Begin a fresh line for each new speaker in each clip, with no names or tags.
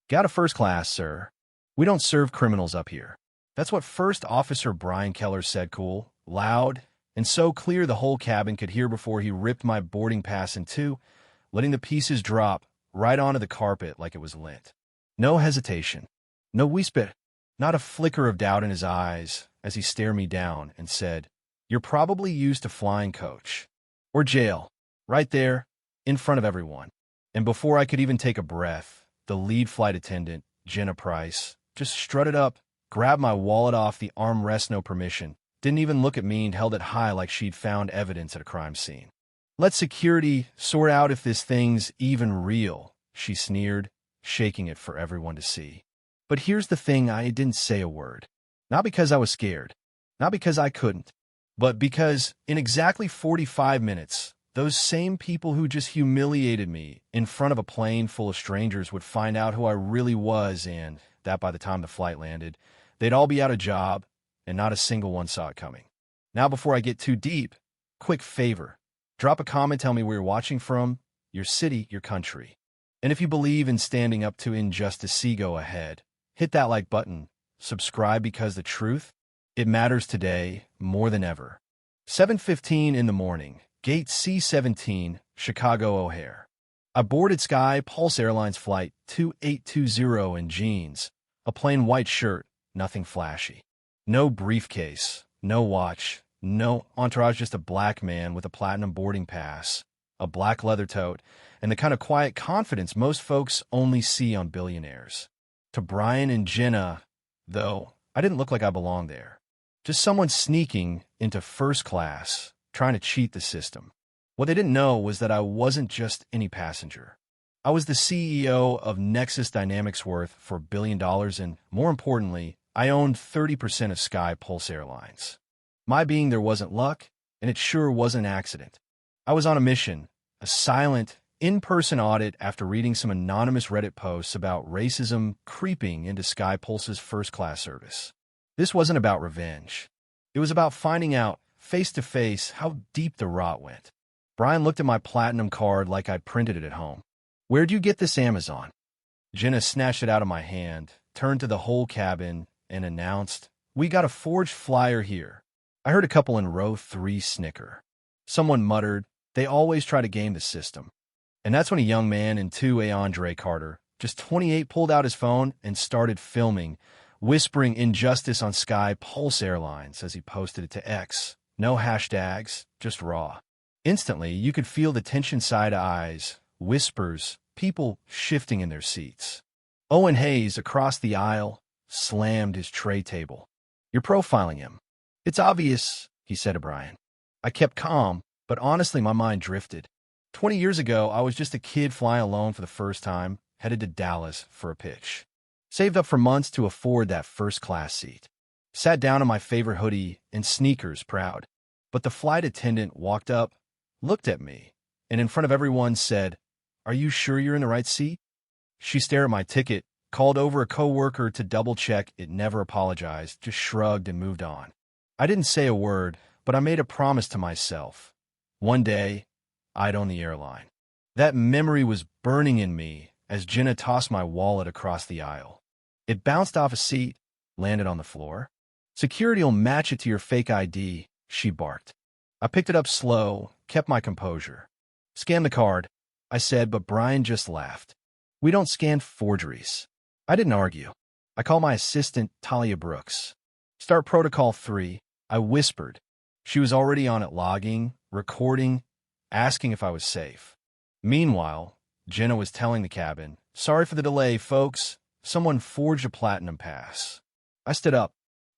Got a first class, sir. We don't serve criminals up here. That's what First Officer Brian Keller said, cool, loud, and so clear the whole cabin could hear before he ripped my boarding pass in two, letting the pieces drop right onto the carpet like it was lint. No hesitation. No whisper. Not a flicker of doubt in his eyes as he stared me down and said, "You're probably used to flying, coach. Or jail. Right there, in front of everyone." And before I could even take a breath, the lead flight attendant, Jenna Price, just strutted up, grabbed my wallet off the armrest, no permission, didn't even look at me and held it high like she'd found evidence at a crime scene. "Let security sort out if this thing's even real," she sneered, shaking it for everyone to see. But here's the thing, I didn't say a word. Not because I was scared, not because I couldn't, but because in exactly 45 minutes, those same people who just humiliated me in front of a plane full of strangers would find out who I really was, and that by the time the flight landed, they'd all be out of job, and not a single one saw it coming. Now, before I get too deep, quick favor. Drop a comment, tell me where you're watching from, your city, your country. And if you believe in standing up to injustice, go ahead. Hit that like button. Subscribe, because the truth, it matters today more than ever. 7:15 in the morning, Gate C-17, Chicago O'Hare. I boarded Sky Pulse Airlines Flight 2820 in jeans, a plain white shirt, nothing flashy. No briefcase, no watch, no entourage, just a black man with a platinum boarding pass, a black leather tote, and the kind of quiet confidence most folks only see on billionaires. To Brian and Jenna, though, I didn't look like I belonged there. Just someone sneaking into first class, trying to cheat the system. What they didn't know was that I wasn't just any passenger. I was the CEO of Nexus Dynamics, worth $4 billion, and more importantly, I owned 30% of Sky Pulse Airlines. My being there wasn't luck, and it sure wasn't an accident. I was on a mission, a silent, in-person audit after reading some anonymous Reddit posts about racism creeping into Sky Pulse's first-class service. This wasn't about revenge. It was about finding out, face-to-face, how deep the rot went. Brian looked at my platinum card like I'd printed it at home. "Where'd you get this, Amazon?" Jenna snatched it out of my hand, turned to the whole cabin, and announced, "We got a forged flyer here." I heard a couple in row 3 snicker. Someone muttered, "They always try to game the system." And that's when a young man in 2A Andre Carter, just 28, pulled out his phone and started filming, whispering injustice on Sky Pulse Airlines as he posted it to X. No hashtags, just raw. Instantly, you could feel the tension, side eyes, whispers, people shifting in their seats. Owen Hayes, across the aisle, slammed his tray table. "You're profiling him." "It's obvious," he said to Brian. I kept calm, but honestly my mind drifted. 20 years ago, I was just a kid flying alone for the first time, headed to Dallas for a pitch. Saved up for months to afford that first-class seat. Sat down in my favorite hoodie and sneakers, proud. But the flight attendant walked up, looked at me, and in front of everyone said, "Are you sure you're in the right seat?" She stared at my ticket, called over a coworker to double-check it, never apologized, just shrugged and moved on. I didn't say a word, but I made a promise to myself. One day, I'd own the airline. That memory was burning in me as Jenna tossed my wallet across the aisle. It bounced off a seat, landed on the floor. "Security'll match it to your fake ID," she barked. I picked it up slow, kept my composure. "Scan the card," I said, but Brian just laughed. "We don't scan forgeries." I didn't argue. I called my assistant, Talia Brooks. "Start protocol 3, I whispered. She was already on it, logging, recording, asking if I was safe. Meanwhile, Jenna was telling the cabin, "Sorry for the delay, folks. Someone forged a platinum pass." I stood up.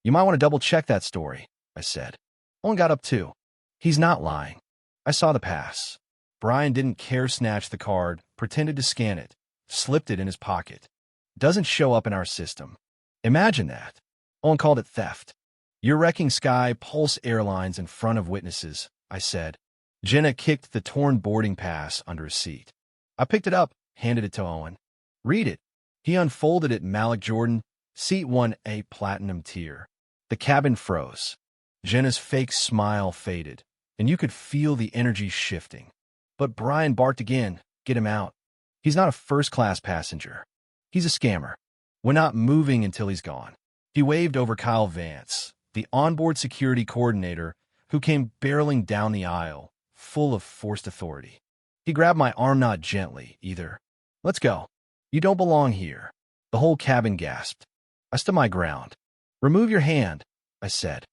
"You might want to double-check that story," I said. Owen got up too. "He's not lying. I saw the pass." Brian didn't care, snatched the card, pretended to scan it, slipped it in his pocket. "Doesn't show up in our system." Imagine that. Owen called it theft. "You're wrecking Sky Pulse Airlines in front of witnesses," I said. Jenna kicked the torn boarding pass under his seat. I picked it up, handed it to Owen. "Read it." He unfolded it. Malik Jordan, Seat 1A, Platinum Tier. The cabin froze. Jenna's fake smile faded, and you could feel the energy shifting. But Brian barked again, "Get him out. He's not a first-class passenger." He's a scammer. We're not moving until he's gone. He waved over Kyle Vance, the onboard security coordinator, who came barreling down the aisle, full of forced authority. He grabbed my arm not gently, either. Let's go. You don't belong here. The whole cabin gasped. I stood my ground. Remove your hand, I said.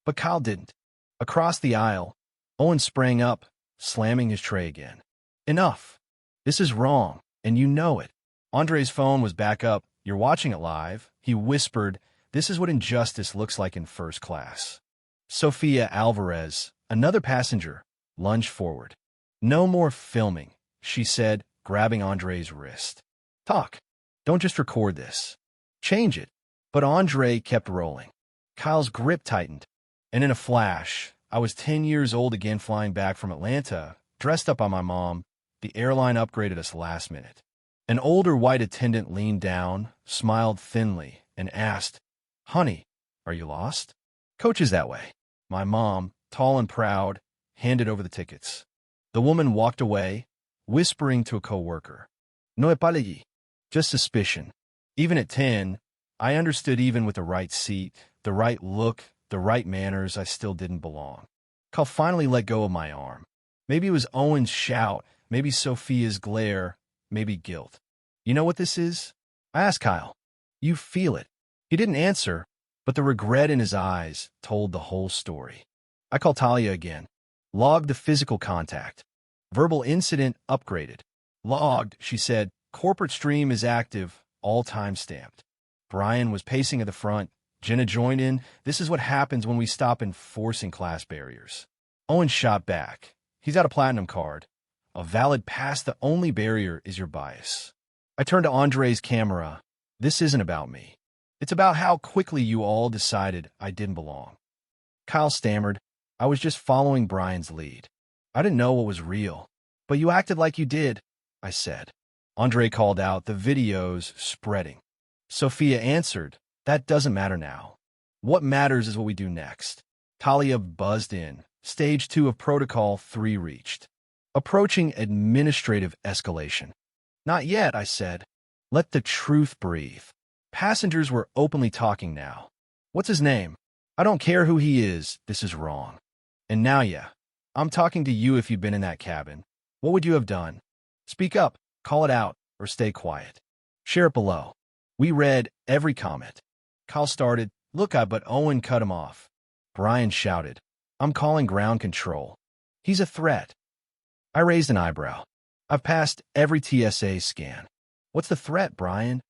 But Kyle didn't. Across the aisle, Owen sprang up, slamming his tray again. Enough. This is wrong, and you know it. Andre's phone was back up. You're watching it live. He whispered, this is what injustice looks like in first class. Sophia Alvarez, another passenger, lunged forward. No more filming, she said, grabbing Andre's wrist. Talk. Don't just record this. Change it. But Andre kept rolling. Kyle's grip tightened, and in a flash, I was 10 years old again, flying back from Atlanta, dressed up by my mom. The airline upgraded us last minute. An older white attendant leaned down, smiled thinly, and asked, Honey, are you lost? Coach is that way. My mom, tall and proud, handed over the tickets. The woman walked away, whispering to a coworker. No apology. Just suspicion. Even at 10, I understood even with the right seat, the right look, the right manners, I still didn't belong. Kyle finally let go of my arm. Maybe it was Owen's shout, maybe Sophia's glare, maybe guilt. You know what this is? I asked Kyle. You feel it. He didn't answer, but the regret in his eyes told the whole story. I called Talia again. Logged the physical contact. Verbal incident upgraded. Logged, she said. Corporate stream is active, all time stamped. Brian was pacing at the front. Jenna joined in. This is what happens when we stop enforcing class barriers. Owen shot back. He's got a platinum card. A valid pass. The only barrier is your bias. I turned to Andre's camera. This isn't about me. It's about how quickly you all decided I didn't belong. Kyle stammered. I was just following Brian's lead. I didn't know what was real. But you acted like you did, I said. Andre called out, the video's spreading. Sophia answered, that doesn't matter now. What matters is what we do next. Talia buzzed in. Stage 2 of Protocol 3 reached. Approaching administrative escalation. Not yet, I said. Let the truth breathe. Passengers were openly talking now. What's his name? I don't care who he is. This is wrong. And now, yeah, I'm talking to you. If you'd been in that cabin, what would you have done? Speak up, call it out, or stay quiet. Share it below. We read every comment. Kyle started, look, but Owen cut him off. Brian shouted, I'm calling ground control. He's a threat. I raised an eyebrow. I've passed every TSA scan. What's the threat, Brian?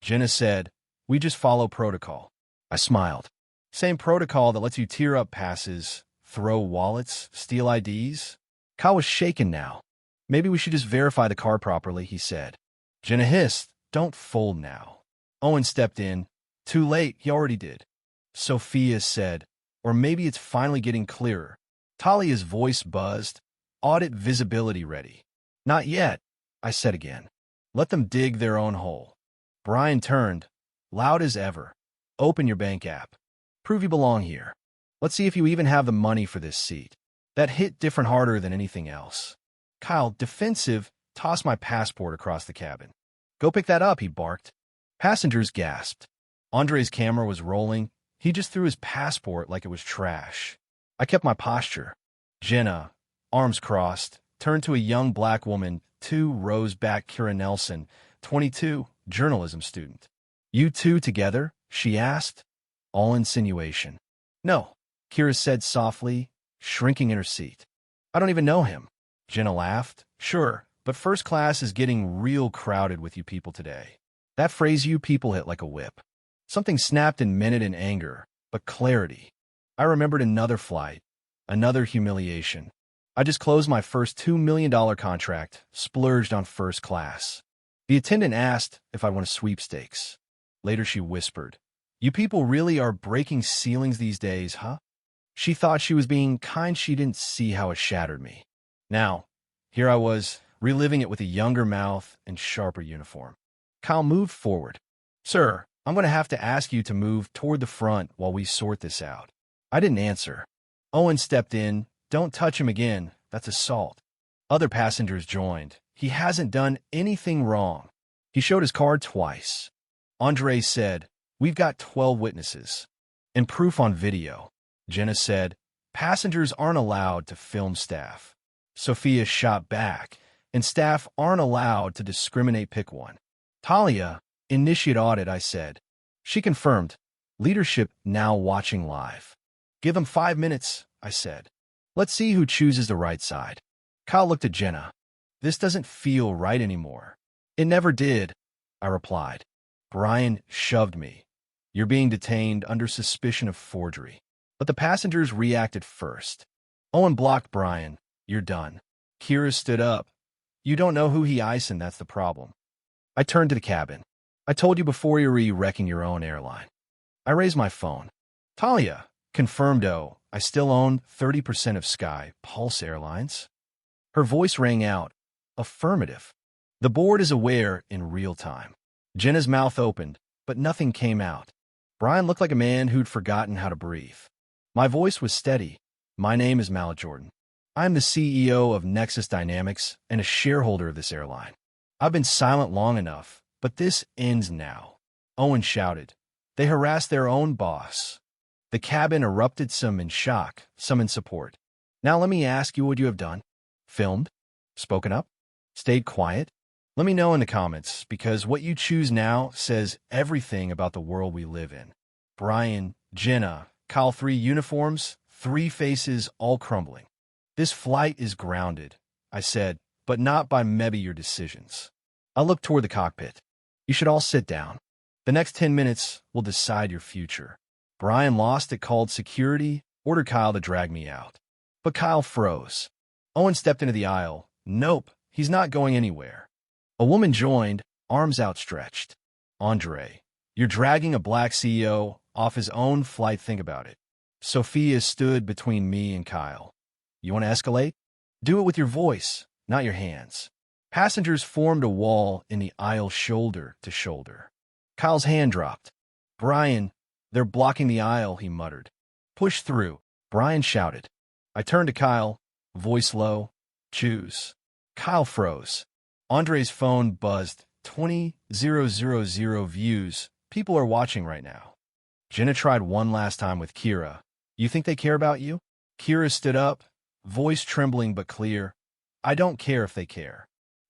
Jenna said, we just follow protocol. I smiled. Same protocol that lets you tear up passes, throw wallets, steal IDs? Kyle was shaken now. Maybe we should just verify the car properly, he said. Jenna hissed, don't fold now. Owen stepped in. Too late, he already did. Sophia said, or maybe it's finally getting clearer. Talia's voice buzzed. Audit visibility ready. Not yet, I said again. Let them dig their own hole. Brian turned, loud as ever. Open your bank app. Prove you belong here. Let's see if you even have the money for this seat. That hit different harder than anything else. Kyle, defensive, tossed my passport across the cabin. Go pick that up, he barked. Passengers gasped. Andre's camera was rolling. He just threw his passport like it was trash. I kept my posture. Jenna, arms crossed, turned to a young black woman, 2 rows back. Kira Nelson, 22, journalism student. You two together? She asked. All insinuation. No, Kira said softly, shrinking in her seat. I don't even know him. Jenna laughed. Sure, but first class is getting real crowded with you people today. That phrase you people hit like a whip. Something snapped and meant it in anger, but clarity. I remembered another flight, another humiliation. I just closed my first $2 million contract, splurged on first class. The attendant asked if I won a sweepstakes. Later she whispered, you people really are breaking ceilings these days, huh? She thought she was being kind. She didn't see how it shattered me. Now, here I was, reliving it with a younger mouth and sharper uniform. Kyle moved forward. Sir, I'm going to have to ask you to move toward the front while we sort this out. I didn't answer. Owen stepped in. Don't touch him again. That's assault. Other passengers joined. He hasn't done anything wrong. He showed his card twice. Andre said, "We've got 12 witnesses. And proof on video." Jenna said, "Passengers aren't allowed to film staff." Sophia shot back, "And staff aren't allowed to discriminate, pick one." Talia, "Initiate audit," I said. She confirmed, "Leadership now watching live." "Give them 5 minutes," I said. "Let's see who chooses the right side." Kyle looked at Jenna. "This doesn't feel right anymore." "It never did," I replied. Brian shoved me. "You're being detained under suspicion of forgery." But the passengers reacted first. Owen blocked Brian. "You're done." Kira stood up. "You don't know who he icing, that's the problem." I turned to the cabin. "I told you before you were wrecking your own airline." I raised my phone. "Talia, confirmed. Oh, I still own 30% of Sky Pulse Airlines." Her voice rang out. "Affirmative. The board is aware in real time." Jenna's mouth opened, but nothing came out. Brian looked like a man who'd forgotten how to breathe. My voice was steady. "My name is Mal Jordan. I'm the CEO of Nexus Dynamics and a shareholder of this airline. I've been silent long enough, but this ends now." Owen shouted. "They harassed their own boss." The cabin erupted, some in shock, some in support. "Now let me ask you what you have done. Filmed? Spoken up? Stayed quiet? Let me know in the comments, because what you choose now says everything about the world we live in." Brian, Jenna, Kyle, 3 uniforms, 3 faces, all crumbling. "This flight is grounded," I said, "but not by maybe your decisions." I looked toward the cockpit. "You should all sit down. The next 10 minutes will decide your future." Brian lost it, called security, ordered Kyle to drag me out. But Kyle froze. Owen stepped into the aisle. "Nope, he's not going anywhere." A woman joined, arms outstretched. "Andre, you're dragging a black CEO off his own flight. Think about it." Sophia stood between me and Kyle. "You want to escalate? Do it with your voice, not your hands." Passengers formed a wall in the aisle, shoulder to shoulder. Kyle's hand dropped. "Brian, they're blocking the aisle," he muttered. "Push through," Brian shouted. I turned to Kyle, voice low. "Choose." Kyle froze. Andre's phone buzzed. 20,000 views. People are watching right now. Jenna tried one last time with Kira. "You think they care about you?" Kira stood up, voice trembling but clear. "I don't care if they care.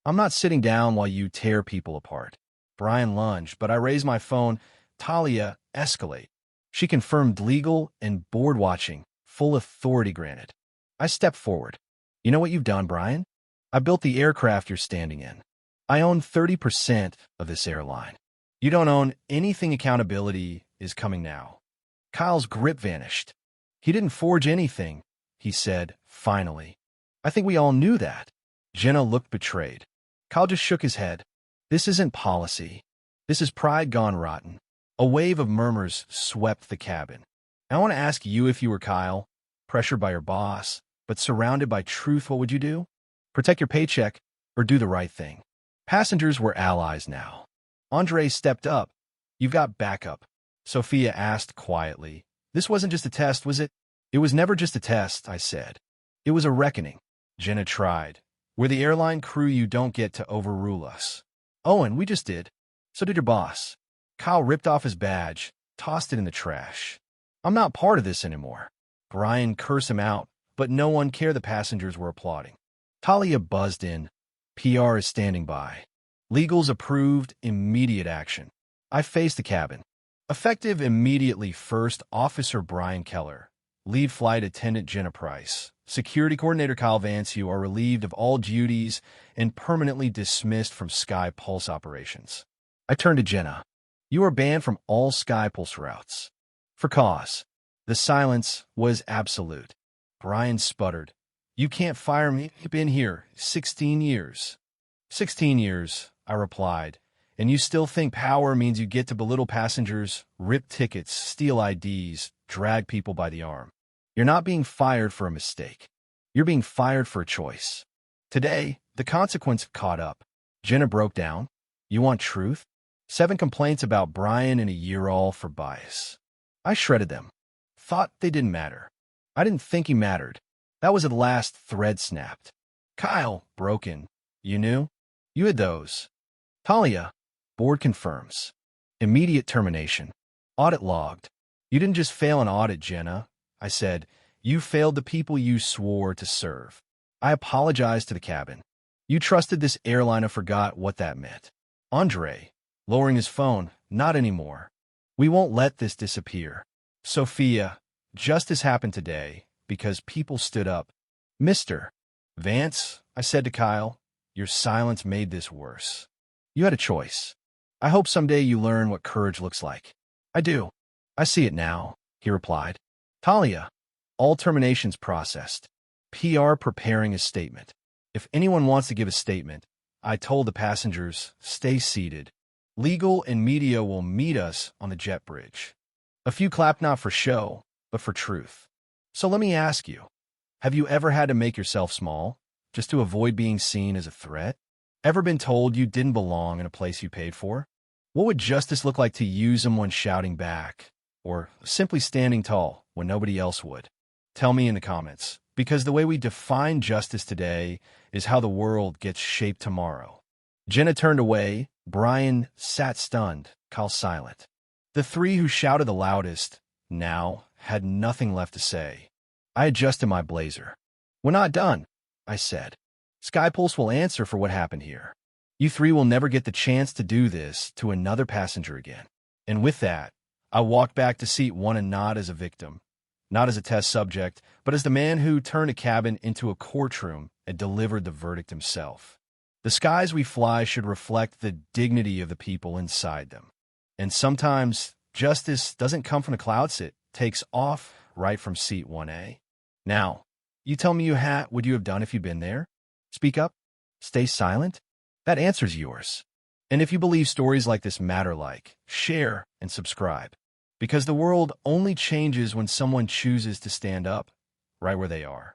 I'm not sitting down while you tear people apart." Brian lunged, but I raised my phone. "Talia, escalate." She confirmed, "Legal and board watching. Full authority granted." I stepped forward. "You know what you've done, Brian? I built the aircraft you're standing in. I own 30% of this airline. You don't own anything. Accountability is coming now." Kyle's grip vanished. "He didn't forge anything," he said, finally. "I think we all knew that." Jenna looked betrayed. Kyle just shook his head. "This isn't policy. This is pride gone rotten." A wave of murmurs swept the cabin. "I want to ask you, if you were Kyle, pressured by your boss, but surrounded by truth, what would you do? Protect your paycheck or do the right thing?" Passengers were allies now. Andre stepped up. "You've got backup," Sophia asked quietly. "This wasn't just a test, was it?" "It was never just a test," I said. "It was a reckoning." Jenna tried. "We're the airline crew. You don't get to overrule us." "Owen, we just did. So did your boss." Kyle ripped off his badge, tossed it in the trash. "I'm not part of this anymore." Brian cursed him out, but no one cared. The passengers were applauding. Talia buzzed in. "PR is standing by. Legals approved immediate action." I faced the cabin. "Effective immediately. First Officer Brian Keller, Lead Flight Attendant Jenna Price, Security Coordinator Kyle Vance, you are relieved of all duties and permanently dismissed from Sky Pulse operations." I turned to Jenna. "You are banned from all Sky Pulse routes. For cause." The silence was absolute. Brian sputtered. "You can't fire me. I've been here 16 years. 16 years, I replied. "And you still think power means you get to belittle passengers, rip tickets, steal IDs, drag people by the arm? You're not being fired for a mistake. You're being fired for a choice." Today, the consequence caught up. Jenna broke down. "You want truth? 7 complaints about Brian in a year, all for bias." I shredded them. Thought they didn't matter. I didn't think he mattered. That was the last thread snapped. "Kyle, broken. You knew? You had those." "Talia, Board confirms. Immediate termination. Audit logged. You didn't just fail an audit, Jenna, I said. You failed the people you swore to serve. I apologized to the cabin. You trusted this airline and forgot what that meant. Andre, lowering his phone, not anymore. We won't let this disappear. Sophia, justice happened today because people stood up. Mr. Vance, I said to Kyle, your silence made this worse. You had a choice. I hope someday you learn what courage looks like. I do. I see it now, he replied. Talia, all terminations processed. PR preparing a statement. If anyone wants to give a statement, I told the passengers, stay seated. Legal and media will meet us on the jet bridge. A few clap not for show, but for truth. So let me ask you, have you ever had to make yourself small, just to avoid being seen as a threat? Ever been told you didn't belong in a place you paid for? What would justice look like to you someone shouting back, or simply standing tall when nobody else would? Tell me in the comments, because the way we define justice today is how the world gets shaped tomorrow. Jenna turned away. Brian sat stunned, Kyle silent. The three who shouted the loudest now had nothing left to say. I adjusted my blazer. We're not done, I said. Skypulse will answer for what happened here. You three will never get the chance to do this to another passenger again. And with that, I walked back to seat 1 and not as a victim, not as a test subject, but as the man who turned a cabin into a courtroom and delivered the verdict himself. The skies we fly should reflect the dignity of the people inside them. And sometimes justice doesn't come from the clouds, it takes off right from seat 1A. Now, you tell me what would you have done if you'd been there? Speak up? Stay silent? That answer's yours. And if you believe stories like this matter, share, and subscribe. Because the world only changes when someone chooses to stand up right where they are.